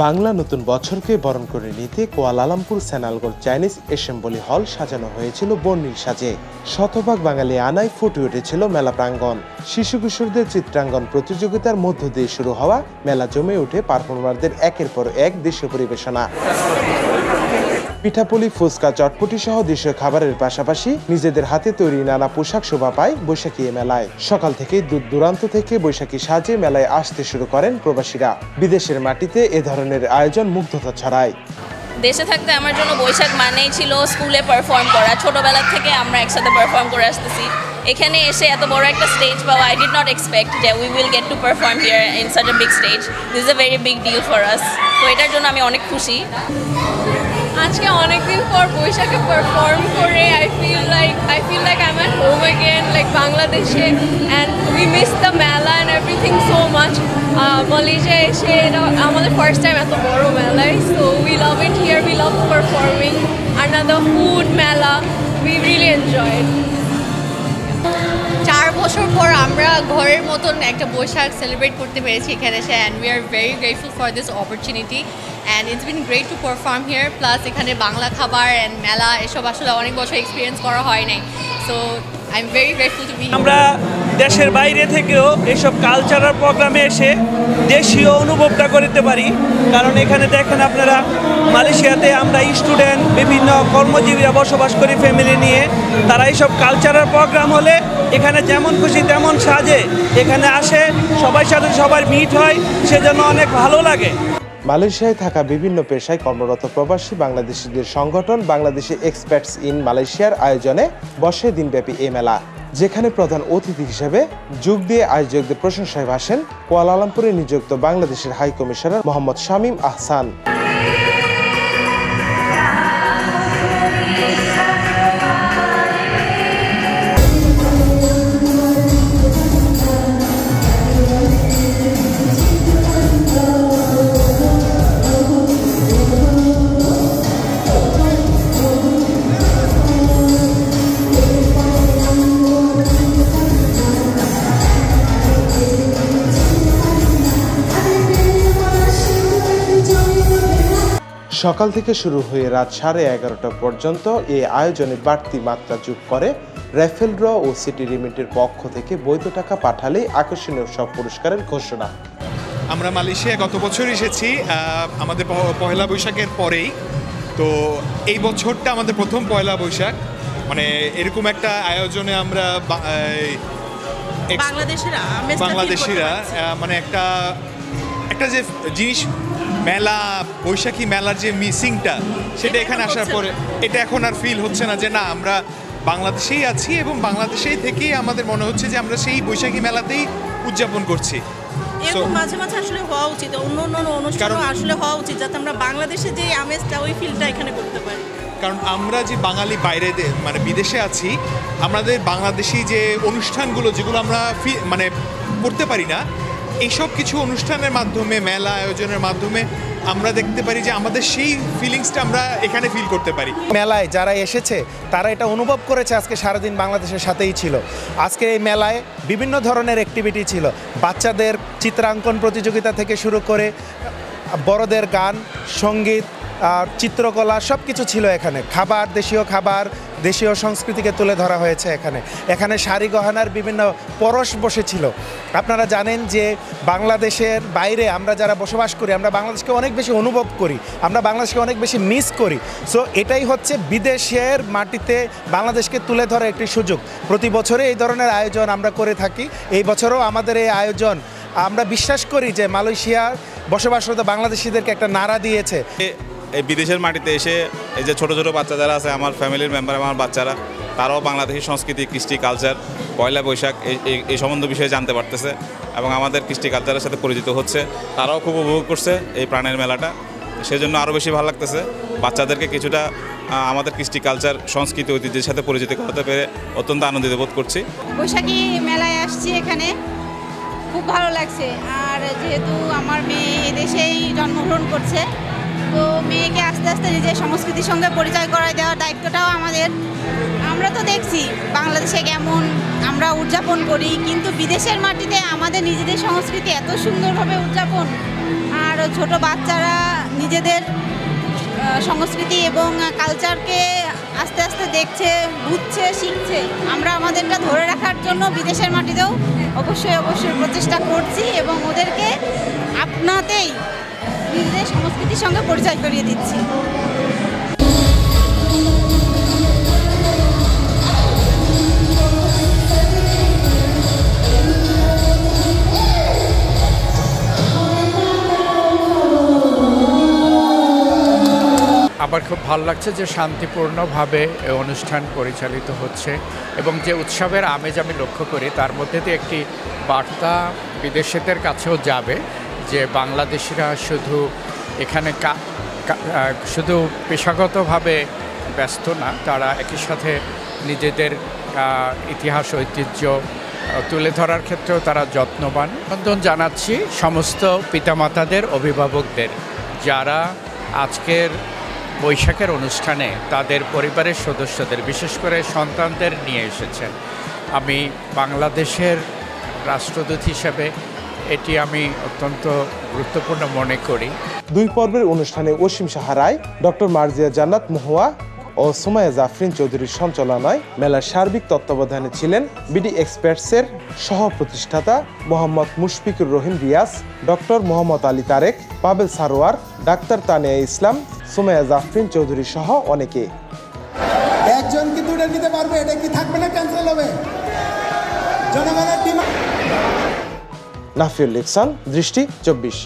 বাংলা নতুন বছরকে বরণ করে নিতে কুয়ালালামপুর সেনালগড় চাইনিজ অ্যাসেম্বলি হল সাজানো হয়েছিল বর্ণিল সাজে। শতভাগ বাঙালি আনায় ফুটে উঠেছিল মেলা প্রাঙ্গণ। শিশু কিশোরদের চিত্রাঙ্কন প্রতিযোগিতার মধ্য দিয়ে শুরু হওয়া মেলা জমে ওঠে পারফর্মারদের একের পর এক দেশীয় পরিবেশনা। পিঠাপুলি, ফুচকা, চটপটি সহ দেশীয় খাবারের পাশাপাশি নিজেদের হাতে তৈরি নানা পোশাক শোভা পায় বৈশাখী এ মেলায়। সকাল থেকেই দূর দূরান্ত থেকে বৈশাখী সাজে মেলায় আসতে শুরু করেন প্রবাসীরা। বিদেশের মাটিতে এ ধরনের আয়োজন মুগ্ধতা ছড়ায়। দেশে থাকতে আমার জন্য বৈশাখ মানেই ছিল স্কুলে পারফর্ম করা। ছোটবেলা থেকে আমরা একসাথে পারফর্ম করে আসতেছি। এখানে এসে এত বড় একটা স্টেজ পাওয়া, I did not expect that we will get to perform here in such a big stage. This is a very big deal for us. তো এটার জন্য আমি অনেক খুশি। আজকে অনেকদিন পর বৈশাখে পারফর্ম করে I feel like I'm at home again, like বাংলাদেশে, and we miss the মেলা and everything so much. Malaysia এসে এটা আমাদের ফার্স্ট টাইম এত বড় মেলায়, so we love it here, we love performing, and the food মেলা we really enjoyed. 4 বছর পর আমরা ঘরের মতন একটা বৈশাখ সেলিব্রেট করতে পেরেছি এখানে এসে, and we are very grateful for this opportunity, and it's been great to perform here. Plus এখানে বাংলা খাবার and মেলা এসব আসলে অনেক বছর এক্সপিরিয়েন্স করা হয় নাই, so I'm very grateful to be here. আমরা দেশের বাইরে থেকেও এসব কালচারাল প্রোগ্রামে এসে দেশীয় অনুভবটা করতে পারি, কারণ এখানে দেখেন আপনারা মালয়েশিয়াতে আমরা স্টুডেন্ট বিভিন্ন কর্মজীবীরা বসবাস করি ফ্যামিলি নিয়ে। তারা এইসব কালচারাল প্রোগ্রাম হলে এখানে যেমন খুশি তেমন সাজে, এখানে আসে সবার সাথে সবার মিট হয়, সেজন্য অনেক ভালো লাগে। মালয়েশিয়ায় থাকা বিভিন্ন পেশায় কর্মরত প্রবাসী বাংলাদেশিদের সংগঠন বাংলাদেশি এক্সপার্টস ইন মালয়েশিয়ার আয়োজনে বসে দিনব্যাপী এই মেলা, যেখানে প্রধান অতিথি হিসেবে যোগ দিয়ে আয়োজকদের প্রশংসায় ভাসেন কুয়ালালামপুরে নিযুক্ত বাংলাদেশের হাই কমিশনার মোহাম্মদ শামীম আহসান। সকাল থেকে শুরু হয়ে রাত 11:30 পর্যন্ত এই আয়োজনে বাড়তি মাত্রা যোগ করে র্যাফেল ড্র ও সিটি লিমিটের পক্ষ থেকে বৈধ টাকা পাঠালেই আকর্ষণীয় সব পুরস্কারের ঘোষণা। আমরা মালয়েশিয়ায় গত বছর এসেছি আমাদের পহেলা বৈশাখের পরেই, তো এই বছরটা আমাদের প্রথম পয়লা বৈশাখ, মানে এরকম একটা আয়োজনে আমরা বাংলাদেশিরা মানে একটা যে জিনিস মেলা, বৈশাখী মেলার যে মিসিংটা, সেটা এখানে আসার পরে এটা এখন আর ফিল হচ্ছে না যে না আমরা বাংলাদেশেই আছি, এবং বাংলাদেশেই থেকেই আমাদের মনে হচ্ছে যে আমরা সেই বৈশাখী মেলাতেই উদযাপন করছি। এরকম মাঝে মাঝে আসলে হওয়া উচিত, অন্য অনুষ্ঠানও আসলে হওয়া উচিত, যাতে আমরা বাংলাদেশে যে আমেজটা, ওই ফিলটা এখানে করতে পারি। কারণ আমরা যে বাঙালি বাইরে মানে বিদেশে আছি, আমাদের বাংলাদেশি যে অনুষ্ঠানগুলো যেগুলো আমরা মানে করতে পারি না, এইসব কিছু অনুষ্ঠানের মাধ্যমে, মেলা আয়োজনের মাধ্যমে আমরা দেখতে পারি যে আমাদের সেই ফিলিংসটা আমরা এখানে ফিল করতে পারি। মেলায় যারা এসেছে তারা এটা অনুভব করেছে, আজকে সারাদিন বাংলাদেশের সাথেই ছিল। আজকে এই মেলায় বিভিন্ন ধরনের অ্যাক্টিভিটি ছিল, বাচ্চাদের চিত্রাঙ্কন প্রতিযোগিতা থেকে শুরু করে বড়দের গান, সঙ্গীত, চিত্রকলা সব কিছু ছিল এখানে। খাবার, দেশীয় খাবার, দেশীয় সংস্কৃতিকে তুলে ধরা হয়েছে এখানে শাড়ি গহনার বিভিন্ন পরশ বসেছিল। আপনারা জানেন যে বাংলাদেশের বাইরে আমরা যারা বসবাস করি, আমরা বাংলাদেশকে অনেক বেশি অনুভব করি, আমরা বাংলাদেশকে অনেক বেশি মিস করি। সো এটাই হচ্ছে বিদেশের মাটিতে বাংলাদেশকে তুলে ধরার একটি সুযোগ। প্রতি বছরে এই ধরনের আয়োজন আমরা করে থাকি। এই বছরও আমাদের এই আয়োজন, আমরা বিশ্বাস করি যে মালয়েশিয়ার বসবাসরত বাংলাদেশিদেরকে একটা নাড়া দিয়েছে। এই বিদেশের মাটিতে এসে এই যে ছোটো ছোটো বাচ্চা যারা আছে, আমার ফ্যামিলির মেম্বার, আমার বাচ্চারা, তারাও বাংলাদেশি সংস্কৃতি, কৃষ্টি কালচার, পয়লা বৈশাখ এই সম্বন্ধ বিষয়ে জানতে পারতেছে এবং আমাদের কৃষ্টি কালচারের সাথে পরিচিত হচ্ছে। তারাও খুব উপভোগ করছে এই প্রাণের মেলাটা, সেজন্য আরও বেশি ভালো লাগতেছে। বাচ্চাদেরকে কিছুটা আমাদের কৃষ্টি কালচার, সংস্কৃতি, ঐতিহ্যের সাথে পরিচিত করতে পেরে অত্যন্ত আনন্দিত বোধ করছি। বৈশাখী মেলায় আসছি, এখানে খুব ভালো লাগছে। আর যেহেতু আমার মেয়ে এদেশেই জন্মগ্রহণ করছে, তো মেয়েকে আস্তে আস্তে নিজের সংস্কৃতির সঙ্গে পরিচয় করায় দেওয়ার দায়িত্বটাও আমাদের। আমরা তো দেখছি বাংলাদেশে কেমন আমরা উদযাপন করি, কিন্তু বিদেশের মাটিতে আমাদের নিজেদের সংস্কৃতি এত সুন্দরভাবে উদযাপন, আর ছোট বাচ্চারা নিজেদের সংস্কৃতি এবং কালচারকে আস্তে আস্তে দেখছে, বুঝছে, শিখছে। আমরা আমাদেরটা ধরে রাখার জন্য বিদেশের মাটিতেও অবশ্যই প্রচেষ্টা করছি এবং ওদেরকে আপনাতেই নিজেদের সংস্কৃতির সঙ্গে পরিচয় করিয়ে দিচ্ছি। আমার খুব ভালো লাগছে যে শান্তিপূর্ণভাবে এই অনুষ্ঠান পরিচালিত হচ্ছে এবং যে উৎসবের আমেজ আমি লক্ষ্য করি তার মধ্যে দিয়ে একটি বার্তা বিদেশিদের কাছেও যাবে যে বাংলাদেশিরা শুধু এখানে শুধু পেশাগতভাবে ব্যস্ত না, তারা একই সাথে নিজেদের ইতিহাস ঐতিহ্য তুলে ধরার ক্ষেত্রেও তারা যত্নবান। অভিনন্দন জানাচ্ছি সমস্ত পিতামাতাদের, অভিভাবকদের যারা আজকের বৈশাখের অনুষ্ঠানে তাদের পরিবারের সদস্যদের, বিশেষ করে সন্তানদের নিয়ে এসেছেন। আমি বাংলাদেশের রাষ্ট্রদূত হিসেবে এটি আমি অত্যন্ত গুরুত্বপূর্ণ মনে করি। 2 পর্বের অনুষ্ঠানে অসীম সাহা রায়, ডক্টর মার্জিয়া জান্নাত মহুয়া ও সুমাইয়া জাফরিন চৌধুরীর সঞ্চালনায় মেলার সার্বিক তত্ত্বাবধানে ছিলেন বিডি এক্সপার্টসের সহ প্রতিষ্ঠাতা মোহাম্মদ মুশফিকুর রহিম রিয়াজ, ডক্টর মোহাম্মদ আলী তারেক, পাবেল সারোয়ার, ডাক্তার তানিয়া ইসলাম, সুমাইয়া জাফরিন চৌধুরী সহ অনেকে। একজন কি দুটো নিতে পারবে? এটা কি থাকবে না ক্যান্সেল হবে? জনগণের ডিমান্ড। নাফিউল ইহসান, দৃষ্টি 24।